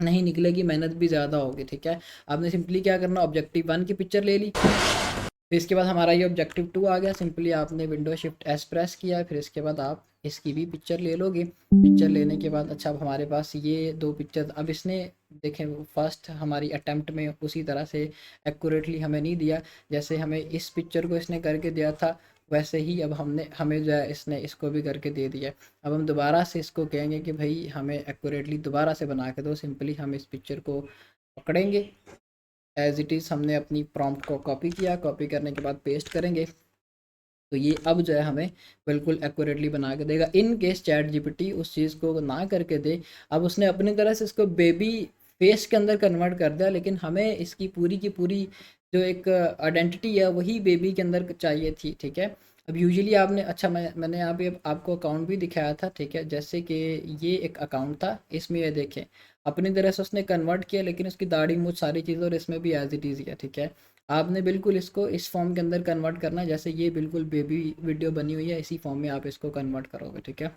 नहीं निकलेगी, मेहनत भी ज़्यादा होगी। ठीक है, आपने सिंपली क्या करना, ऑब्जेक्टिव 1 की पिक्चर ले ली। फिर इसके बाद हमारा ये ऑब्जेक्टिव 2 आ गया। सिंपली आपने विंडो शिफ्ट एस प्रेस किया, फिर इसके बाद आप इसकी भी पिक्चर ले लोगे। पिक्चर लेने के बाद अच्छा, अब हमारे पास ये 2 पिक्चर, अब इसने देखें फर्स्ट हमारी अटेम्प्ट में उसी तरह से एक्यूरेटली हमें नहीं दिया जैसे हमें इस पिक्चर को इसने करके दिया था, वैसे ही अब हमें जो है इसने इसको भी करके दे दिया। अब हम दोबारा से इसको कहेंगे कि भाई हमें एक्यूरेटली दोबारा से बना के दो। सिंपली हम इस पिक्चर को पकड़ेंगे, एज इट इज़ हमने अपनी प्रॉम्प्ट को कॉपी किया, कॉपी करने के बाद पेस्ट करेंगे तो ये अब जो है हमें बिल्कुल एक्यूरेटली बना के देगा। इन केस चैट जीपीटी उस चीज़ को ना करके दे, अब उसने अपनी तरह से इसको बेबी फेस के अंदर कन्वर्ट कर दिया, लेकिन हमें इसकी पूरी की पूरी जो एक आइडेंटिटी है वही बेबी के अंदर चाहिए थी। ठीक है, अब यूजुअली आपने अच्छा मैंने यहाँ पे आपको अकाउंट भी दिखाया था। ठीक है, जैसे कि ये एक अकाउंट था, इसमें ये देखें अपनी तरह से उसने कन्वर्ट किया, लेकिन उसकी दाढ़ी मूंछ सारी चीज़ें और इसमें भी एज इट इज़ है। ठीक है, आपने बिल्कुल इसको इस फॉर्म के अंदर कन्वर्ट करना है, जैसे ये बिल्कुल बेबी वीडियो बनी हुई है इसी फॉर्म में आप इसको कन्वर्ट करोगे। ठीक है,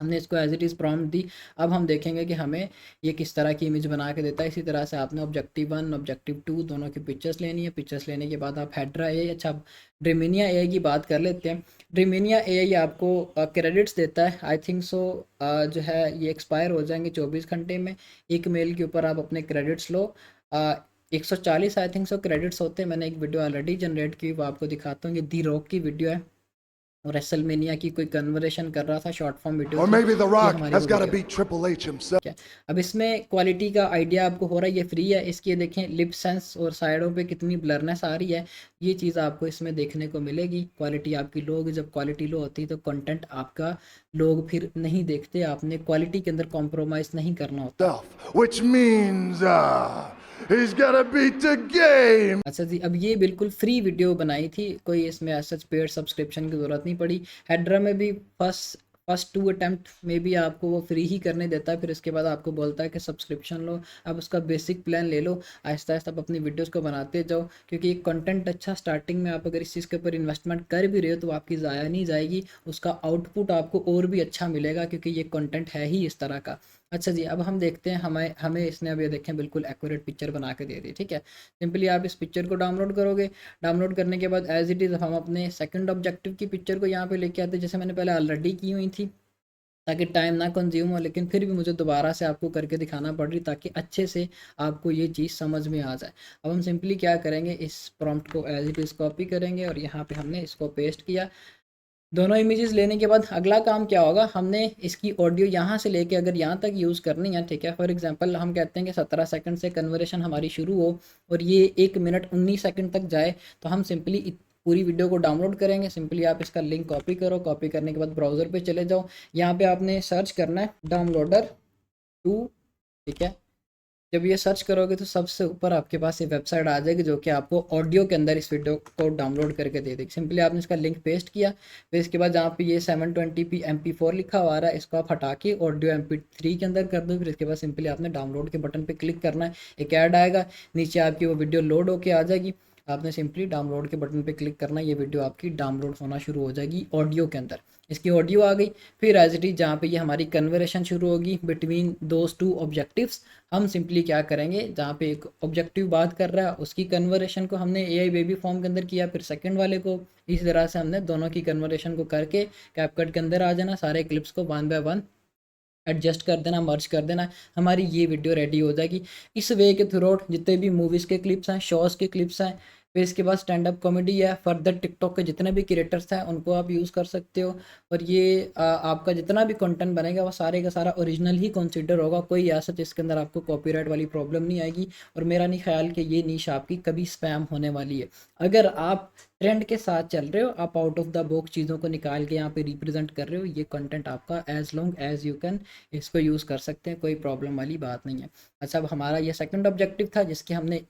हमने इसको एज इट इज़ प्रॉम्प्ट दी। अब हम देखेंगे कि हमें ये किस तरह की इमेज बना के देता है। इसी तरह से आपने ऑब्जेक्टिव 1 ऑब्जेक्टिव 2 दोनों की पिक्चर्स लेनी है। पिक्चर्स लेने के बाद आप हेड्रा ए, अच्छा ड्रीमिनिया ए की बात कर लेते हैं। ड्रीमिनिया ए आपको क्रेडिट्स देता है, आई थिंक सो जो है ये एक्सपायर हो जाएंगे 24 घंटे में। एक मेल के ऊपर आप अपने credits low. 140 I think so credits होते हैं। मैंने एक वीडियो ऑलरेडी जनरेट की, वो आपको दिखाता हूँ। ये दी रॉक की वीडियो है और रेसलमेनिया की कोई कन्वर्सेशन कर रहा था, शॉर्ट फॉर्म वीडियो Or थी। maybe The ये Rock हमारी has वो got to video beat Triple H himself. है। अब इसमें क्वालिटी का आइडिया आपको हो रहा है, ये फ्री है। इसकी ये देखें लिप सेंस और साइडों पे कितनी ब्लरनेस आ रही है, ये चीज़ आपको इसमें देखने को मिलेगी। क्वालिटी आपकी लो होगी, जब क्वालिटी लो होती है तो कंटेंट आपका लोग फिर नहीं देखते। आपने क्वालिटी के अंदर कॉम्प्रोमाइज़ नहीं करना होता। Which means he's got to beat the game. अच्छा जी, अब ये बिल्कुल फ्री वीडियो बनाई थी, कोई इसमें ऐसा पेड सब्सक्रिप्शन की ज़रूरत नहीं पड़ी। हेड्रा में भी फर्स्ट 2 अटैम्प्ट में भी आपको वो फ्री ही करने देता है, फिर इसके बाद आपको बोलता है कि सब्सक्रिप्शन लो। अब उसका बेसिक प्लान ले लो, आहिस्ता आहिस्ता आप अपनी वीडियोस को बनाते जाओ, क्योंकि एक कंटेंट अच्छा स्टार्टिंग में आप अगर इस चीज़ के ऊपर इन्वेस्टमेंट कर भी रहे हो तो आपकी ज़ाया नहीं जाएगी, उसका आउटपुट आपको और भी अच्छा मिलेगा, क्योंकि ये कंटेंट है ही इस तरह का। अच्छा जी, अब हम देखते हैं हमें इसने अब ये देखें बिल्कुल एक्यूरेट पिक्चर बना के दे दी। ठीक है, सिंपली आप इस पिक्चर को डाउनलोड करोगे। डाउनलोड करने के बाद एज इट इज़ हम अपने सेकंड ऑब्जेक्टिव की पिक्चर को यहाँ पे लेके आते हैं, जैसे मैंने पहले ऑलरेडी की हुई थी, ताकि टाइम ना कंज्यूम हो, लेकिन फिर भी मुझे दोबारा से आपको करके दिखाना पड़ रही ताकि अच्छे से आपको ये चीज़ समझ में आ जाए। अब हम सिंपली क्या करेंगे, इस प्रॉम्प्ट को एज इट इज़ कॉपी करेंगे और यहाँ पे हमने इसको पेस्ट किया। दोनों इमेजेस लेने के बाद अगला काम क्या होगा, हमने इसकी ऑडियो यहाँ से लेके अगर यहाँ तक यूज़ करनी है। ठीक है, फॉर एग्जांपल हम कहते हैं कि 17 सेकंड से कन्वर्सेशन हमारी शुरू हो और ये 1 मिनट 19 सेकंड तक जाए, तो हम सिंपली पूरी वीडियो को डाउनलोड करेंगे। सिंपली आप इसका लिंक कॉपी करो, कॉपी करने के बाद ब्राउज़र पे चले जाओ, यहाँ पे आपने सर्च करना है डाउनलोडर 2। ठीक है, जब ये सर्च करोगे तो सबसे ऊपर आपके पास ये वेबसाइट आ जाएगी जो कि आपको ऑडियो के अंदर इस वीडियो को डाउनलोड करके दे देगी। सिंपली आपने इसका लिंक पेस्ट किया, फिर इसके बाद जहाँ पे ये 720p MP4 लिखा हुआ रहा है, इसको आप हटा के ऑडियो MP3 के अंदर कर दो। फिर इसके बाद सिंपली आपने डाउनलोड के बटन पे क्लिक करना है, एक ऐड आएगा, नीचे आपकी वो वीडियो लोड होके आ जाएगी। आपने सिंपली डाउनलोड के बटन पे क्लिक करना है, ये वीडियो आपकी डाउनलोड होना शुरू हो जाएगी ऑडियो के अंदर। इसकी ऑडियो आ गई, फिर एज इट इज़ जहाँ पे ये हमारी कन्वर्सेशन शुरू होगी बिटवीन दोज 2 ऑब्जेक्टिव्स, हम सिंपली क्या करेंगे, जहाँ पे एक ऑब्जेक्टिव बात कर रहा है उसकी कन्वर्सेशन को हमने AI बेबी फॉर्म के अंदर किया, फिर सेकंड वाले को इसी तरह से हमने दोनों की कन्वर्सेशन को करके कैपकट के अंदर आ जाना, सारे क्लिप्स को 1 बाय 1 एडजस्ट कर देना, मर्ज कर देना, हमारी ये वीडियो रेडी हो जाएगी। इस वे के थ्रू आउट जितने भी मूवीज़ के क्लिप्स हैं, शोज़ के क्लिप्स हैं, फिर इसके बाद स्टैंड अप कॉमेडी है। फर्दर टिकटॉक के जितने भी क्रिएटर्स हैं उनको आप यूज़ कर सकते हो, और ये आपका जितना भी कंटेंट बनेगा वो सारे का सारा ओरिजिनल ही कंसीडर होगा, कोई ऐसा जिसके अंदर आपको कॉपीराइट वाली प्रॉब्लम नहीं आएगी। और मेरा नहीं ख्याल कि ये नीश आपकी कभी स्पैम होने वाली है। अगर आप ट्रेंड के साथ चल रहे हो, आप आउट ऑफ द बॉक्स चीज़ों को निकाल के यहाँ पे रिप्रेजेंट कर रहे हो, ये कंटेंट आपका as long as you can इसको यूज़ कर सकते हैं, कोई प्रॉब्लम वाली बात नहीं है। अच्छा, अब हमारा ये सेकंड ऑब्जेक्टिव था जिसकी हमने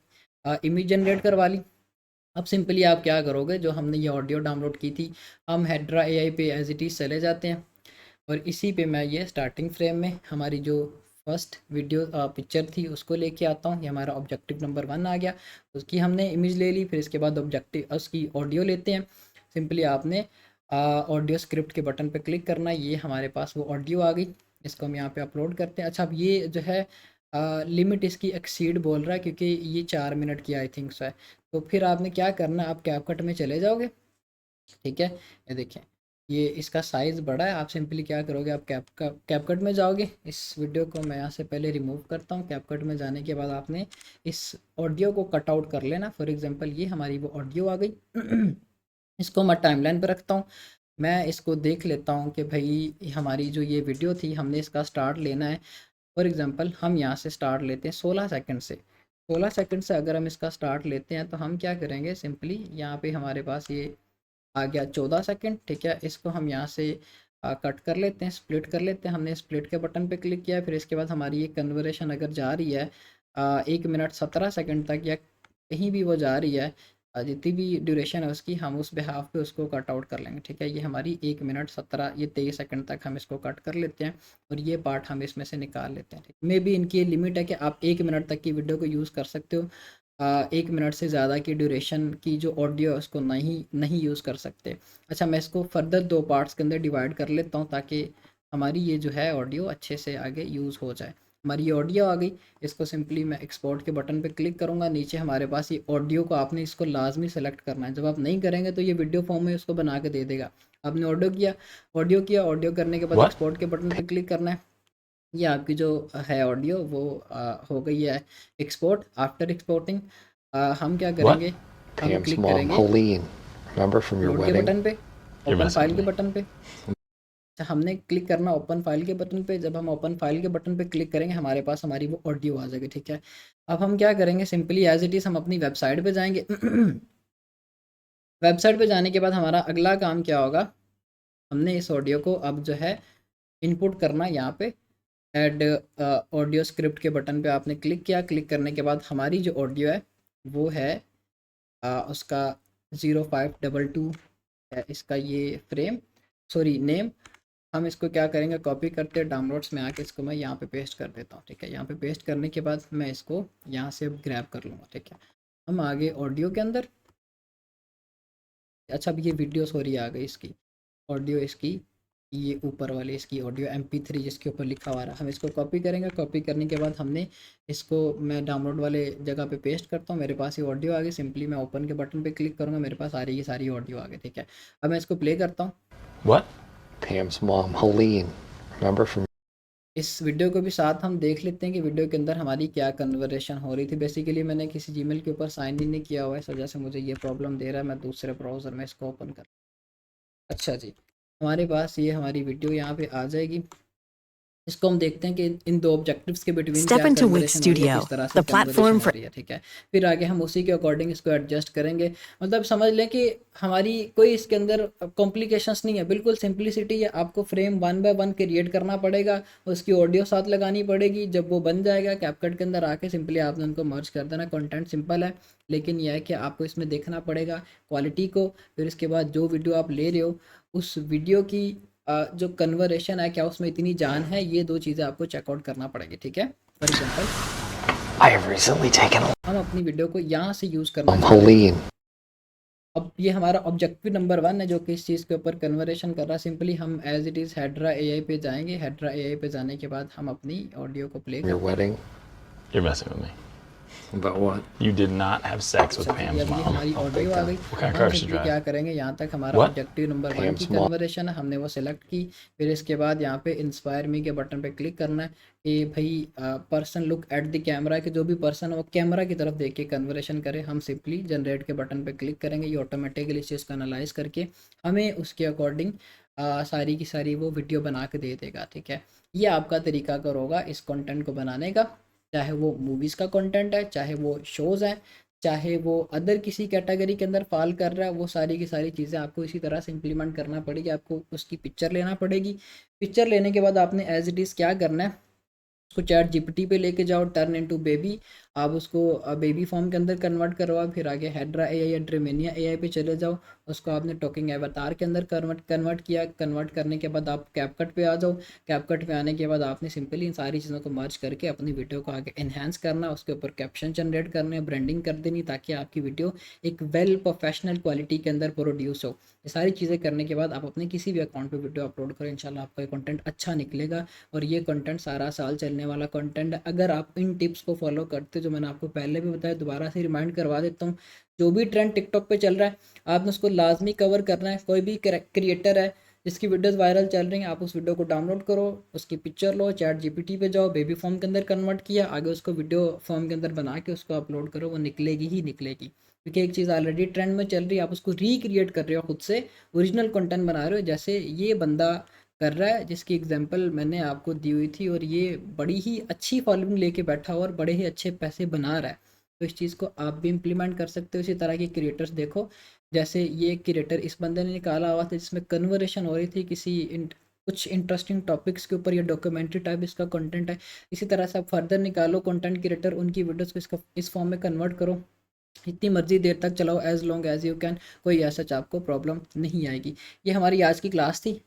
इमेज जनरेट करवा ली। अब सिंपली आप क्या करोगे, जो हमने ये ऑडियो डाउनलोड की थी, हम हेड्रा एआई पे एज इट इज़ चले जाते हैं, और इसी पे मैं ये स्टार्टिंग फ्रेम में हमारी जो फर्स्ट वीडियो पिक्चर थी उसको लेके आता हूँ। ये हमारा ऑब्जेक्टिव नंबर 1 आ गया, उसकी हमने इमेज ले ली। फिर इसके बाद ऑब्जेक्टिव उसकी ऑडियो लेते हैं। सिंपली आपने ऑडियो स्क्रिप्ट के बटन पे क्लिक करना है, ये हमारे पास वो ऑडियो आ गई, इसको हम यहाँ पे अपलोड करते हैं। अच्छा, अब ये जो है लिमिट इसकी एक्सीड बोल रहा है क्योंकि ये 4 मिनट की आई थिंक है। तो फिर आपने क्या करना है, आप कैपकट में चले जाओगे, ठीक है। ये देखें, ये इसका साइज़ बड़ा है। आप सिंपली क्या करोगे, आप कैपकट में जाओगे। इस वीडियो को मैं यहाँ से पहले रिमूव करता हूँ। कैपकट में जाने के बाद आपने इस ऑडियो को कट आउट कर लेना। फॉर एग्जांपल ये हमारी वो ऑडियो आ गई। इसको मैं टाइमलाइन पे रखता हूँ। मैं इसको देख लेता हूँ कि भाई हमारी जो ये वीडियो थी हमने इसका स्टार्ट लेना है। फॉर एग्जांपल हम यहाँ से स्टार्ट लेते हैं 16 सेकंड से। 16 सेकंड से अगर हम इसका स्टार्ट लेते हैं तो हम क्या करेंगे, सिंपली यहाँ पे हमारे पास ये आ गया 14 सेकंड, ठीक है। इसको हम यहाँ से कट कर लेते हैं, स्प्लिट कर लेते हैं। हमने स्प्लिट के बटन पे क्लिक किया। फिर इसके बाद हमारी ये कन्वर्सेशन अगर जा रही है 1 मिनट 17 सेकंड तक, या कहीं भी वो जा रही है, जितनी भी ड्यूरेशन है उसकी, हम उस बिहाफ पे उसको कट आउट कर लेंगे, ठीक है। ये हमारी 1 मिनट 17 ये 23 सेकंड तक हम इसको कट कर लेते हैं, और ये पार्ट हम इसमें से निकाल लेते हैं। मे भी इनकी ये लिमिट है कि आप 1 मिनट तक की वीडियो को यूज़ कर सकते हो। 1 मिनट से ज़्यादा की ड्यूरेशन की जो ऑडियो है उसको नहीं यूज़ कर सकते। अच्छा, मैं इसको फर्दर 2 पार्ट्स के अंदर डिवाइड कर लेता हूँ ताकि हमारी ये जो है ऑडियो अच्छे से आगे यूज़ हो जाए। हमारी ये ऑडियो आ गई, इसको सिंपली मैं एक्सपोर्ट के बटन पे क्लिक करूँगा। नीचे हमारे पास ये ऑडियो को आपने इसको लाजमी सेलेक्ट करना है। जब आप नहीं करेंगे तो ये वीडियो फॉर्म में उसको बना के दे देगा। आपने ऑडियो करने के बाद एक्सपोर्ट के बटन पे क्लिक करना है। ये आपकी जो है ऑडियो वो हो गई है एक्सपोर्ट। आफ्टर एक्सपोर्टिंग हम क्या करेंगे, हम Pam's क्लिक mom, करेंगे Helene. Remember from your load के wedding? बटन पे, You're open messing file with के me. बटन पे। अच्छा, हमने क्लिक करना ओपन फाइल के बटन पे। जब हम ओपन फाइल के बटन पे क्लिक करेंगे हमारे पास हमारी वो ऑडियो आ जाएगी, ठीक है। अब हम क्या करेंगे, सिंपली एज इट इज़ हम अपनी वेबसाइट पे जाएंगे। वेबसाइट पे जाने के बाद हमारा अगला काम क्या होगा, हमने इस ऑडियो को अब जो है इनपुट करना। यहाँ पे ऐड ऑडियो स्क्रिप्ट के बटन पे आपने क्लिक किया। क्लिक करने के बाद हमारी जो ऑडियो है वो है उसका 0522 है इसका ये फ्रेम, सॉरी नेम। हम इसको क्या करेंगे, कॉपी करते हैं, डाउनलोड्स में आके इसको मैं यहाँ पे पेस्ट कर देता हूँ, ठीक है। यहाँ पे पेस्ट करने के बाद मैं इसको यहाँ से ग्रैब कर लूँगा, ठीक है। हम आगे ऑडियो के अंदर, अच्छा अब ये वीडियो सॉरी आ गई इसकी ऑडियो, इसकी ये ऊपर वाली इसकी ऑडियो MP3 जिसके ऊपर लिखा हुआ है, हम इसको कॉपी करेंगे। कॉपी करने के बाद हमने इसको मैं डाउनलोड वाले जगह पे पेस्ट करता हूँ। मेरे पास ये ऑडियो आ गई। सिंपली मैं ओपन के बटन पे क्लिक करूँगा, मेरे पास ये सारी ऑडियो आ गई, ठीक है। अब मैं इसको प्ले करता हूँ। What? Pam's mom, Helene. Remember from इस वीडियो को भी साथ हम देख लेते हैं कि वीडियो के अंदर हमारी क्या कन्वर्सेशन हो रही थी। बेसिकली मैंने किसी जीमेल के ऊपर साइन इन नहीं किया हुआ है, इस वजह से मुझे ये प्रॉब्लम दे रहा है। मैं दूसरे ब्राउज़र में इसको ओपन कर, अच्छा जी, हमारे पास ये हमारी वीडियो यहाँ पे आ जाएगी। इसको हम देखते हैं कि इन दो ऑब्जेक्टिव्स के बिटवीन क्या Step into Wix कन्वर्सेशन हो रही है, Studio, किस तरह से the platform कन्वर्सेशन हो for रही है, ठीक है। फिर आगे हम उसी के अकॉर्डिंग इसको एडजस्ट करेंगे। मतलब समझ लें कि हमारी कोई इसके अंदर कॉम्प्लिकेशंस नहीं है, बिल्कुल सिंप्लिसिटी है। आपको फ्रेम 1 बाय 1 क्रिएट करना पड़ेगा, उसकी ऑडियो साथ लगानी पड़ेगी। जब वो बन जाएगा कैपकट के अंदर आके सिंपली आपने उनको मर्ज कर देना। कंटेंट सिंपल है, लेकिन यह है कि आपको इसमें देखना पड़ेगा क्वालिटी को। फिर इसके बाद जो वीडियो आप ले रहे हो उस वीडियो की जो कन्वर्सेशन है क्या उसमें इतनी जान है, ये 2 चीज़ें आपको चेकआउट करना पड़ेगी, ठीक है। For example I have recently taken a हम अपनी वीडियो को यहाँ से यूज़ करना mom, Helene. अब ये हमारा ऑब्जेक्टिव नंबर 1 है जो कि इस चीज़ के ऊपर कन्वर्सेशन कर रहा है। सिंपली हम as it is Hedra AI पे जाएंगे। हेड्रा AI पे जाने के बाद हम अपनी ऑडियो को play From your wedding? You're messing with me. About what? You did not have sex with अच्छा जी, Pam's अब ये mom. हमारी ऑडियो आ गई। What kind of हम car does she सिंपली क्या drive? करेंगे, यहाँ तक हमारा What? ऑब्जेक्टिव नंबर 1 की Pam's mom. कन्वर्सेशन है, हमने वो सेलेक्ट की। फिर इसके बाद यहाँ पे इंस्पायर मी के बटन पे क्लिक करना है कि भाई person look at the camera, कि जो भी पर्सन है वो कैमरा की तरफ देख के कन्वर्सेशन करे। हम सिंपली जनरेट के बटन पे क्लिक करेंगे, ये ऑटोमेटिकली इस चीज़ को एनालाइज करके हमें उसके अकॉर्डिंग सारी की सारी वो वीडियो बना के दे देगा। ठीक है, ये आपका तरीका कर होगा इस कंटेंट को बनाने का, चाहे वो मूवीज़ का कंटेंट है, चाहे वो शोज़ हैं, चाहे वो अदर किसी कैटेगरी के अंदर फॉल कर रहा है, वो सारी की सारी चीज़ें आपको इसी तरह से इम्प्लीमेंट करना पड़ेगी। आपको उसकी पिक्चर लेना पड़ेगी। पिक्चर लेने के बाद आपने एज इट इज़ क्या करना है, उसको चैट जीपीटी पे लेके जाओ, टर्न इनटू बेबी, आप उसको बेबी फॉर्म के अंदर कन्वर्ट करवाओ। फिर आगे हेड्रा एआई या ड्रेमेनिया एआई पे चले जाओ, उसको आपने टॉकिंग एवतार के अंदर कन्वर्ट किया। कन्वर्ट करने के बाद आप कैपकट पे आ जाओ। कैपकट पे आने के बाद आपने सिंपली इन सारी चीज़ों को मर्ज करके अपनी वीडियो को आगे इन्हेंस करना, उसके ऊपर कैप्शन जनरेट करने, ब्रांडिंग कर देनी, ताकि आपकी वीडियो एक वेल प्रोफेशनल क्वालिटी के अंदर प्रोड्यूस हो। ये सारी चीज़ें करने के बाद आप अपने किसी भी अकाउंट पे वीडियो अपलोड करें, इंशाल्लाह आपका ये कंटेंट अच्छा निकलेगा। और ये कंटेंट सारा साल चलने वाला कंटेंट है। अगर आप इन टिप्स को फॉलो करते हो, जो मैंने आपको पहले भी बताया, दोबारा से रिमाइंड करवा देता हूँ, जो भी ट्रेंड टिकटॉक पे चल रहा है आपने उसको लाजमी कवर करना है। कोई भी क्रिएटर है जिसकी वीडियोस वायरल चल रही हैं, आप उस वीडियो को डाउनलोड करो, उसकी पिक्चर लो, चैट जीपीटी पे जाओ, बेबी फॉर्म के अंदर कन्वर्ट किया, आगे उसको वीडियो फॉर्म के अंदर बना के उसको अपलोड करो, वो निकलेगी ही निकलेगी। क्योंकि एक चीज़ ऑलरेडी ट्रेंड में चल रही है, आप उसको रिक्रिएट कर रहे हो, खुद से ओरिजिनल कंटेंट बना रहे हो, जैसे ये बंदा कर रहा है जिसकी एग्जांपल मैंने आपको दी हुई थी। और ये बड़ी ही अच्छी फॉलोइंग लेके बैठा हुआ और बड़े ही अच्छे पैसे बना रहा है। तो इस चीज़ को आप भी इम्प्लीमेंट कर सकते हो। इसी तरह की क्रिएटर्स देखो, जैसे ये क्रिएटर इस बंदे ने निकाला हुआ था जिसमें कन्वर्सेशन हो रही थी किसी कुछ इंटरेस्टिंग टॉपिक्स के ऊपर, या डॉक्यूमेंट्री टाइप इसका कंटेंट है। इसी तरह से आप फर्दर निकालो कंटेंट क्रिएटर, उनकी वीडियोस को इस फॉर्म में कन्वर्ट करो, इतनी मर्जी देर तक चलाओ, as long as you can, कोई ऐसा आपको प्रॉब्लम नहीं आएगी। ये हमारी आज की क्लास थी।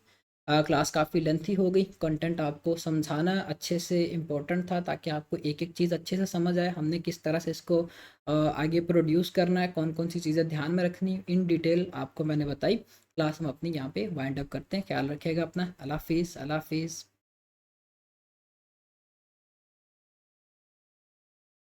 क्लास काफ़ी लेंथी हो गई, कंटेंट आपको समझाना अच्छे से इम्पोर्टेंट था, ताकि आपको एक एक चीज़ अच्छे से समझ आए, हमने किस तरह से इसको आगे प्रोड्यूस करना है, कौन कौन सी चीज़ें ध्यान में रखनी, इन डिटेल आपको मैंने बताई। क्लास हम अपनी यहाँ पे वाइंड अप करते हैं। ख्याल रखिएगा अपना। अल्लाह हाफिज़, अल्लाह हाफिज़।